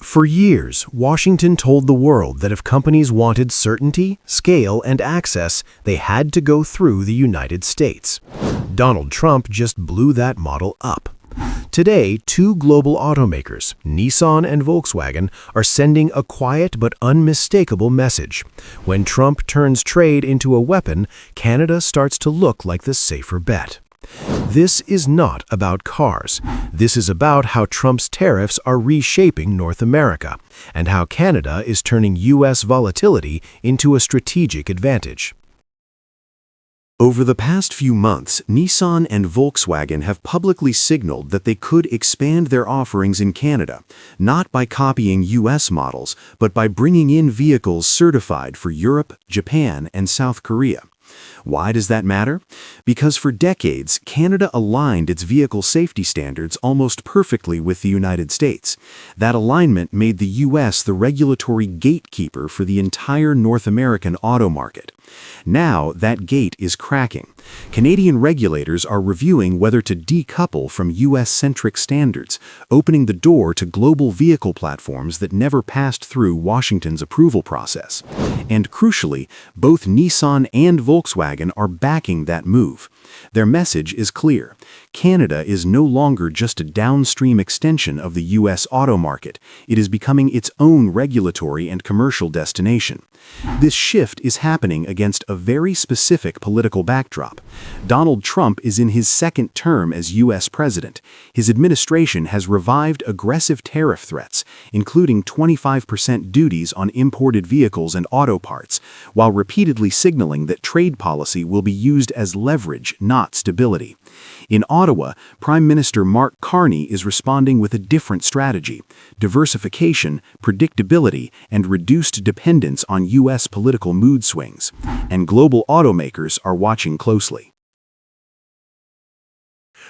For years, Washington told the world that if companies wanted certainty, scale, and access, they had to go through the United States. Donald Trump just blew that model up. Today, two global automakers, Nissan and Volkswagen, are sending a quiet but unmistakable message. When Trump turns trade into a weapon, Canada starts to look like the safer bet. This is not about cars. This is about how Trump's tariffs are reshaping North America, and how Canada is turning U.S. volatility into a strategic advantage. Over the past few months, Nissan and Volkswagen have publicly signaled that they could expand their offerings in Canada, not by copying U.S. models, but by bringing in vehicles certified for Europe, Japan, and South Korea. Why does that matter? Because for decades, Canada aligned its vehicle safety standards almost perfectly with the United States. That alignment made the U.S. the regulatory gatekeeper for the entire North American auto market. Now, that gate is cracking. Canadian regulators are reviewing whether to decouple from U.S.-centric standards, opening the door to global vehicle platforms that never passed through Washington's approval process. And crucially, both Nissan and Volkswagen are backing that move. Their message is clear. Canada is no longer just a downstream extension of the U.S. auto market. It is becoming its own regulatory and commercial destination. This shift is happening against a very specific political backdrop. Donald Trump is in his second term as U.S. president. His administration has revived aggressive tariff threats, including 25% duties on imported vehicles and auto parts, while repeatedly signaling that trade policy will be used as leverage, not stability. In Ottawa, Prime Minister Mark Carney is responding with a different strategy: diversification, predictability, and reduced dependence on U.S. political mood swings. And global automakers are watching closely.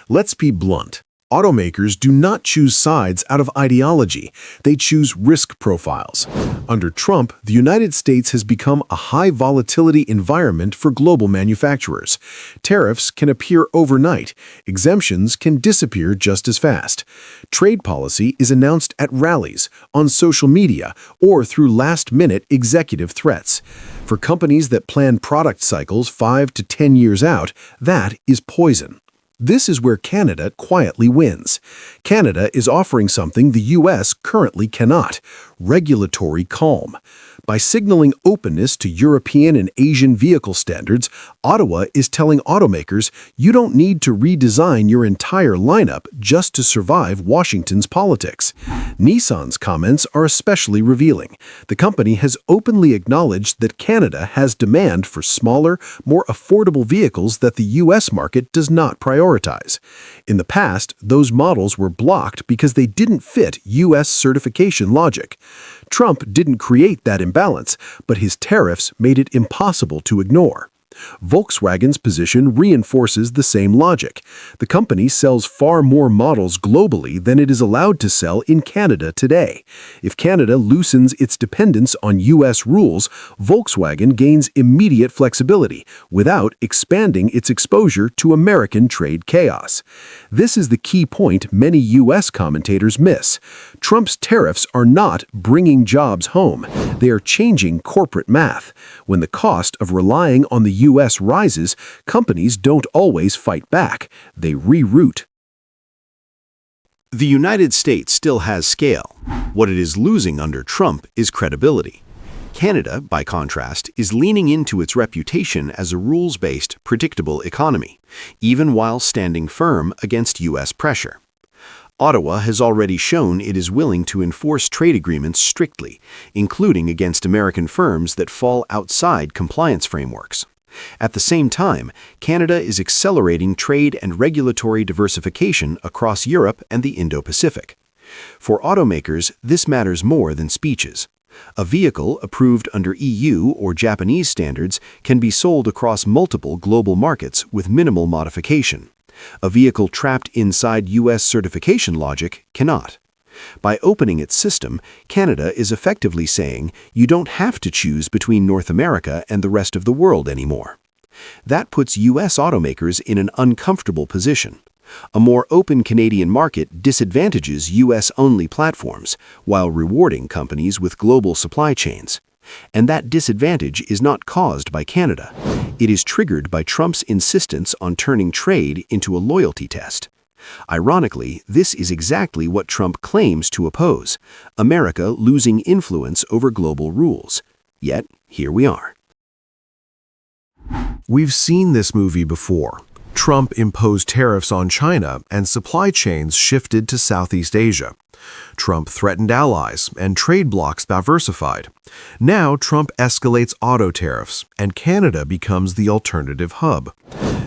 Let's be blunt. Automakers do not choose sides out of ideology. They choose risk profiles. Under Trump, the United States has become a high-volatility environment for global manufacturers. Tariffs can appear overnight. Exemptions can disappear just as fast. Trade policy is announced at rallies, on social media, or through last-minute executive threats. For companies that plan product cycles 5 to 10 years out, that is poison. This is where Canada quietly wins. Canada is offering something the U.S. currently cannot: regulatory calm. By signaling openness to European and Asian vehicle standards, Ottawa is telling automakers you don't need to redesign your entire lineup just to survive Washington's politics. Nissan's comments are especially revealing. The company has openly acknowledged that Canada has demand for smaller, more affordable vehicles that the U.S. market does not prioritize. In the past, those models were blocked because they didn't fit U.S. certification logic. Trump didn't create that imbalance, but his tariffs made it impossible to ignore. Volkswagen's position reinforces the same logic. The company sells far more models globally than it is allowed to sell in Canada today. If Canada loosens its dependence on U.S. rules, Volkswagen gains immediate flexibility without expanding its exposure to American trade chaos. This is the key point many U.S. commentators miss. Trump's tariffs are not bringing jobs home. They are changing corporate math. When the cost of relying on the U.S. rises, companies don't always fight back. They reroute. The United States still has scale. What it is losing under Trump is credibility. Canada, by contrast, is leaning into its reputation as a rules-based, predictable economy, even while standing firm against U.S. pressure. Ottawa has already shown it is willing to enforce trade agreements strictly, including against American firms that fall outside compliance frameworks. At the same time, Canada is accelerating trade and regulatory diversification across Europe and the Indo-Pacific. For automakers, this matters more than speeches. A vehicle approved under EU or Japanese standards can be sold across multiple global markets with minimal modification. A vehicle trapped inside U.S. certification logic cannot. By opening its system, Canada is effectively saying you don't have to choose between North America and the rest of the world anymore. That puts U.S. automakers in an uncomfortable position. A more open Canadian market disadvantages U.S.-only platforms, while rewarding companies with global supply chains. And that disadvantage is not caused by Canada. It is triggered by Trump's insistence on turning trade into a loyalty test. Ironically, this is exactly what Trump claims to oppose, America losing influence over global rules. Yet, here we are. We've seen this movie before. Trump imposed tariffs on China and supply chains shifted to Southeast Asia. Trump threatened allies and trade blocs diversified. Now Trump escalates auto tariffs and Canada becomes the alternative hub.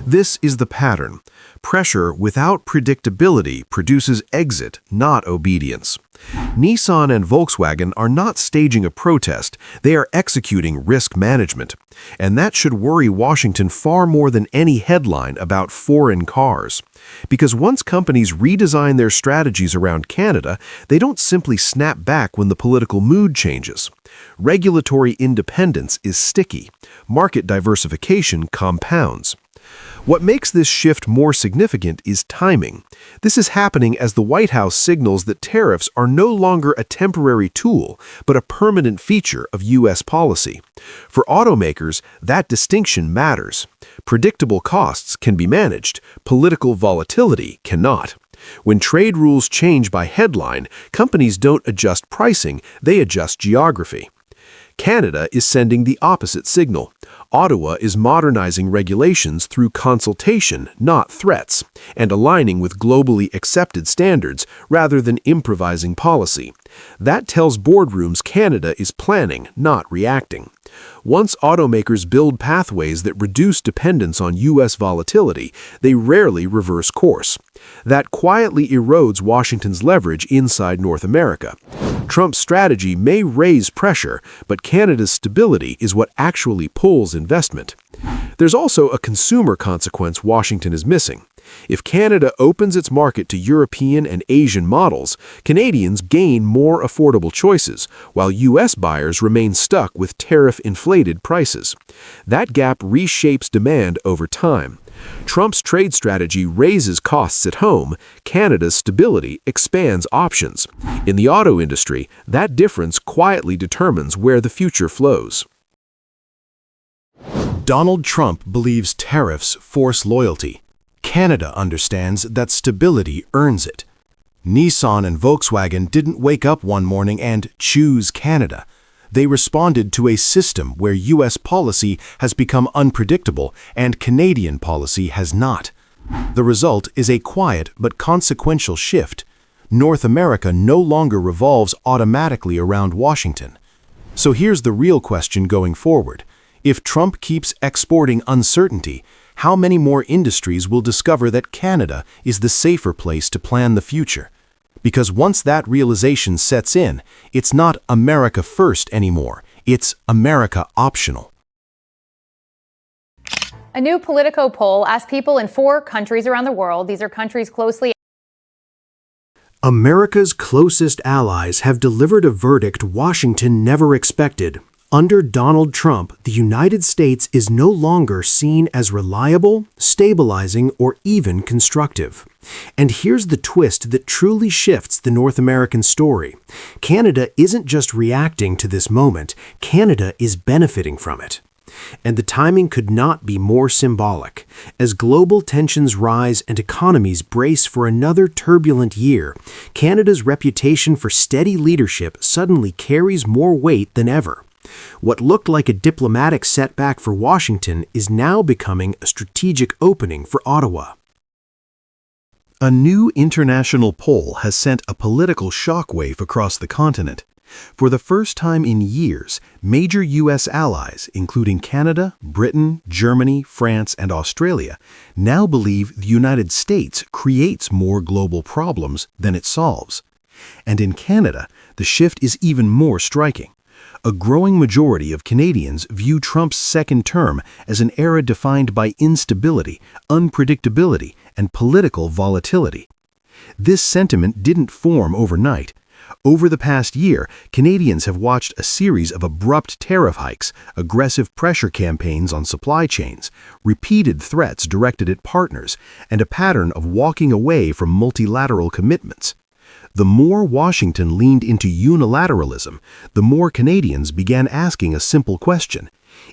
This is the pattern. Pressure without predictability produces exit, not obedience. Nissan and Volkswagen are not staging a protest, they are executing risk management. And that should worry Washington far more than any headline about foreign cars. Because once companies redesign their strategies around Canada, they don't simply snap back when the political mood changes. Regulatory independence is sticky. Market diversification compounds. What makes this shift more significant is timing. This is happening as the White House signals that tariffs are no longer a temporary tool, but a permanent feature of U.S. policy. For automakers, that distinction matters. Predictable costs can be managed, political volatility cannot. When trade rules change by headline, companies don't adjust pricing, they adjust geography. Canada is sending the opposite signal. Ottawa is modernizing regulations through consultation, not threats, and aligning with globally accepted standards rather than improvising policy. That tells boardrooms Canada is planning, not reacting. Once automakers build pathways that reduce dependence on U.S. volatility, they rarely reverse course. That quietly erodes Washington's leverage inside North America. Trump's strategy may raise pressure, but Canada's stability is what actually pulls investment. There's also a consumer consequence Washington is missing. If Canada opens its market to European and Asian models, Canadians gain more affordable choices, while U.S. buyers remain stuck with tariff-inflated prices. That gap reshapes demand over time. Trump's trade strategy raises costs at home, Canada's stability expands options. In the auto industry, that difference quietly determines where the future flows. Donald Trump believes tariffs force loyalty. Canada understands that stability earns it. Nissan and Volkswagen didn't wake up one morning and choose Canada. They responded to a system where U.S. policy has become unpredictable and Canadian policy has not. The result is a quiet but consequential shift. North America no longer revolves automatically around Washington. So here's the real question going forward. If Trump keeps exporting uncertainty, how many more industries will discover that Canada is the safer place to plan the future? Because once that realization sets in, it's not America first anymore. It's America optional. A new Politico poll asked people in 4 countries around the world, these are countries closely. America's closest allies have delivered a verdict Washington never expected. Under Donald Trump, the United States is no longer seen as reliable, stabilizing, or even constructive. And here's the twist that truly shifts the North American story. Canada isn't just reacting to this moment, Canada is benefiting from it. And the timing could not be more symbolic. As global tensions rise and economies brace for another turbulent year, Canada's reputation for steady leadership suddenly carries more weight than ever. What looked like a diplomatic setback for Washington is now becoming a strategic opening for Ottawa. A new international poll has sent a political shockwave across the continent. For the first time in years, major U.S. allies, including Canada, Britain, Germany, France, and Australia, now believe the United States creates more global problems than it solves. And in Canada, the shift is even more striking. A growing majority of Canadians view Trump's second term as an era defined by instability, unpredictability, and political volatility. This sentiment didn't form overnight. Over the past year, Canadians have watched a series of abrupt tariff hikes, aggressive pressure campaigns on supply chains, repeated threats directed at partners, and a pattern of walking away from multilateral commitments. The more Washington leaned into unilateralism, the more Canadians began asking a simple question.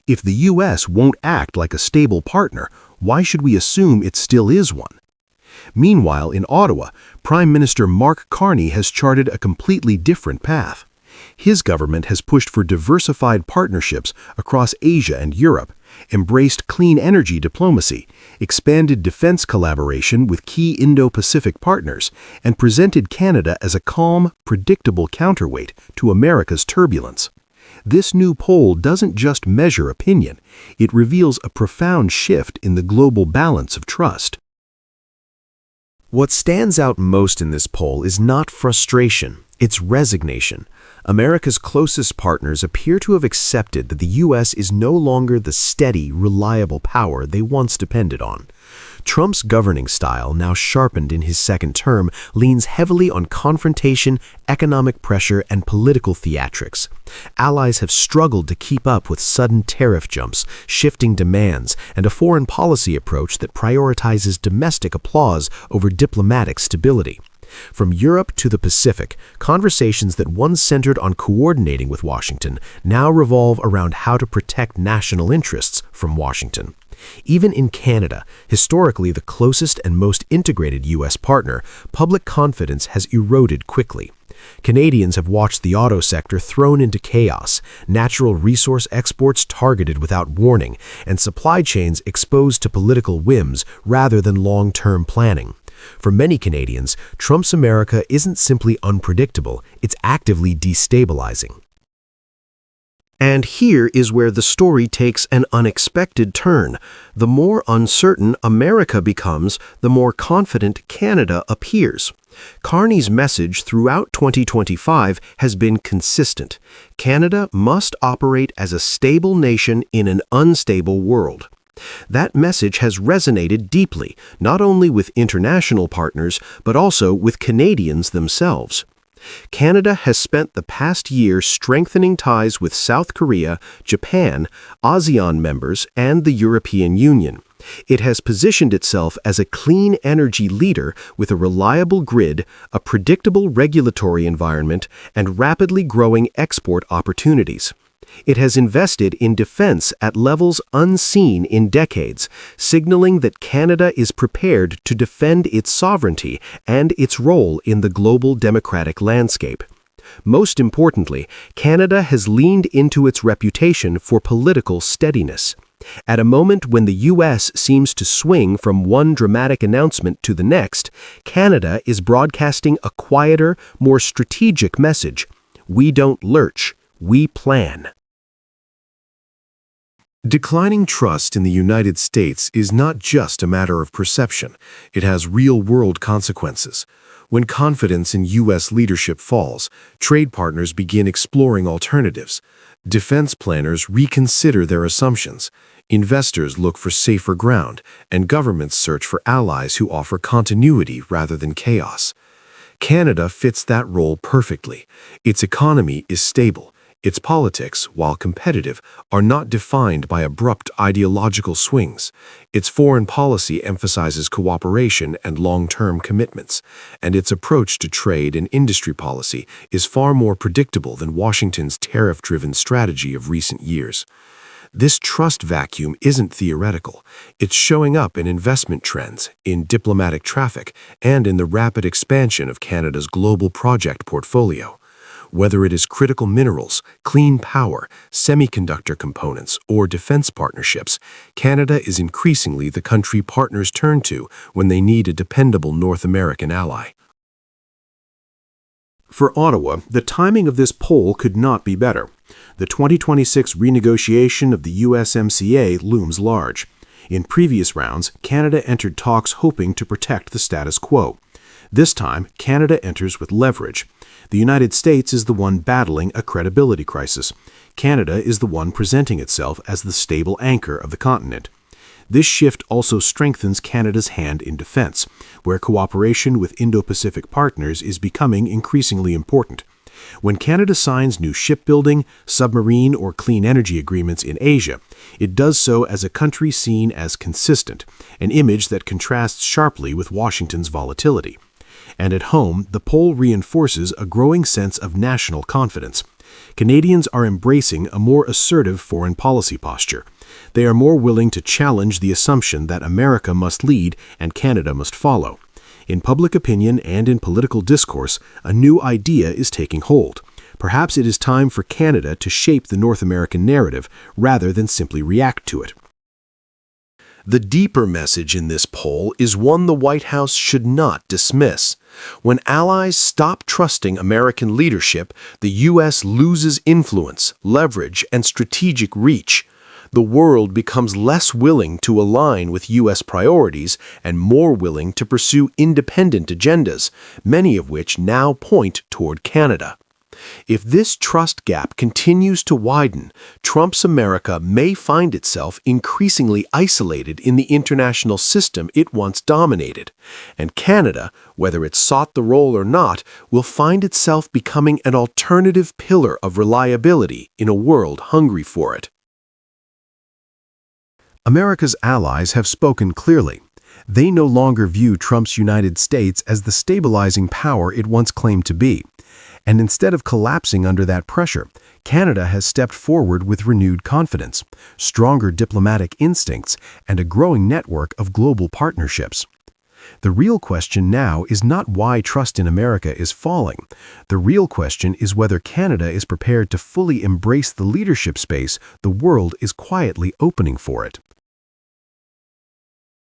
If the U.S. won't act like a stable partner, why should we assume it still is one? Meanwhile, in Ottawa, Prime Minister Mark Carney has charted a completely different path. His government has pushed for diversified partnerships across Asia and Europe, embraced clean energy diplomacy, expanded defense collaboration with key Indo-Pacific partners, and presented Canada as a calm, predictable counterweight to America's turbulence. This new poll doesn't just measure opinion, it reveals a profound shift in the global balance of trust. What stands out most in this poll is not frustration, it's resignation. America's closest partners appear to have accepted that the U.S. is no longer the steady, reliable power they once depended on. Trump's governing style, now sharpened in his second term, leans heavily on confrontation, economic pressure, and political theatrics. Allies have struggled to keep up with sudden tariff jumps, shifting demands, and a foreign policy approach that prioritizes domestic applause over diplomatic stability. From Europe to the Pacific, conversations that once centered on coordinating with Washington now revolve around how to protect national interests from Washington. Even in Canada, historically the closest and most integrated U.S. partner, public confidence has eroded quickly. Canadians have watched the auto sector thrown into chaos, natural resource exports targeted without warning, and supply chains exposed to political whims rather than long-term planning. For many Canadians, Trump's America isn't simply unpredictable, it's actively destabilizing. And here is where the story takes an unexpected turn. The more uncertain America becomes, the more confident Canada appears. Carney's message throughout 2025 has been consistent. Canada must operate as a stable nation in an unstable world. That message has resonated deeply, not only with international partners, but also with Canadians themselves. Canada has spent the past year strengthening ties with South Korea, Japan, ASEAN members, and the European Union. It has positioned itself as a clean energy leader with a reliable grid, a predictable regulatory environment, and rapidly growing export opportunities. It has invested in defense at levels unseen in decades, signaling that Canada is prepared to defend its sovereignty and its role in the global democratic landscape. Most importantly, Canada has leaned into its reputation for political steadiness. At a moment when the U.S. seems to swing from one dramatic announcement to the next, Canada is broadcasting a quieter, more strategic message. We don't lurch, we plan. Declining trust in the United States is not just a matter of perception. It has real-world consequences. When confidence in U.S. leadership falls, trade partners begin exploring alternatives. Defense planners reconsider their assumptions. Investors look for safer ground, and governments search for allies who offer continuity rather than chaos. Canada fits that role perfectly. Its economy is stable. Its politics, while competitive, are not defined by abrupt ideological swings. Its foreign policy emphasizes cooperation and long-term commitments, and its approach to trade and industry policy is far more predictable than Washington's tariff-driven strategy of recent years. This trust vacuum isn't theoretical. It's showing up in investment trends, in diplomatic traffic, and in the rapid expansion of Canada's global project portfolio. Whether it is critical minerals, clean power, semiconductor components, or defense partnerships, Canada is increasingly the country partners turn to when they need a dependable North American ally. For Ottawa, the timing of this poll could not be better. The 2026 renegotiation of the USMCA looms large. In previous rounds, Canada entered talks hoping to protect the status quo. This time, Canada enters with leverage. The United States is the one battling a credibility crisis. Canada is the one presenting itself as the stable anchor of the continent. This shift also strengthens Canada's hand in defense, where cooperation with Indo-Pacific partners is becoming increasingly important. When Canada signs new shipbuilding, submarine, or clean energy agreements in Asia, it does so as a country seen as consistent, an image that contrasts sharply with Washington's volatility. And at home, the poll reinforces a growing sense of national confidence. Canadians are embracing a more assertive foreign policy posture. They are more willing to challenge the assumption that America must lead and Canada must follow. In public opinion and in political discourse, a new idea is taking hold. Perhaps it is time for Canada to shape the North American narrative rather than simply react to it. The deeper message in this poll is one the White House should not dismiss. When allies stop trusting American leadership, the U.S. loses influence, leverage, and strategic reach. The world becomes less willing to align with U.S. priorities and more willing to pursue independent agendas, many of which now point toward Canada. If this trust gap continues to widen, Trump's America may find itself increasingly isolated in the international system it once dominated, and Canada, whether it sought the role or not, will find itself becoming an alternative pillar of reliability in a world hungry for it. America's allies have spoken clearly. They no longer view Trump's United States as the stabilizing power it once claimed to be. And instead of collapsing under that pressure, Canada has stepped forward with renewed confidence, stronger diplomatic instincts, and a growing network of global partnerships. The real question now is not why trust in America is falling. The real question is whether Canada is prepared to fully embrace the leadership space the world is quietly opening for it.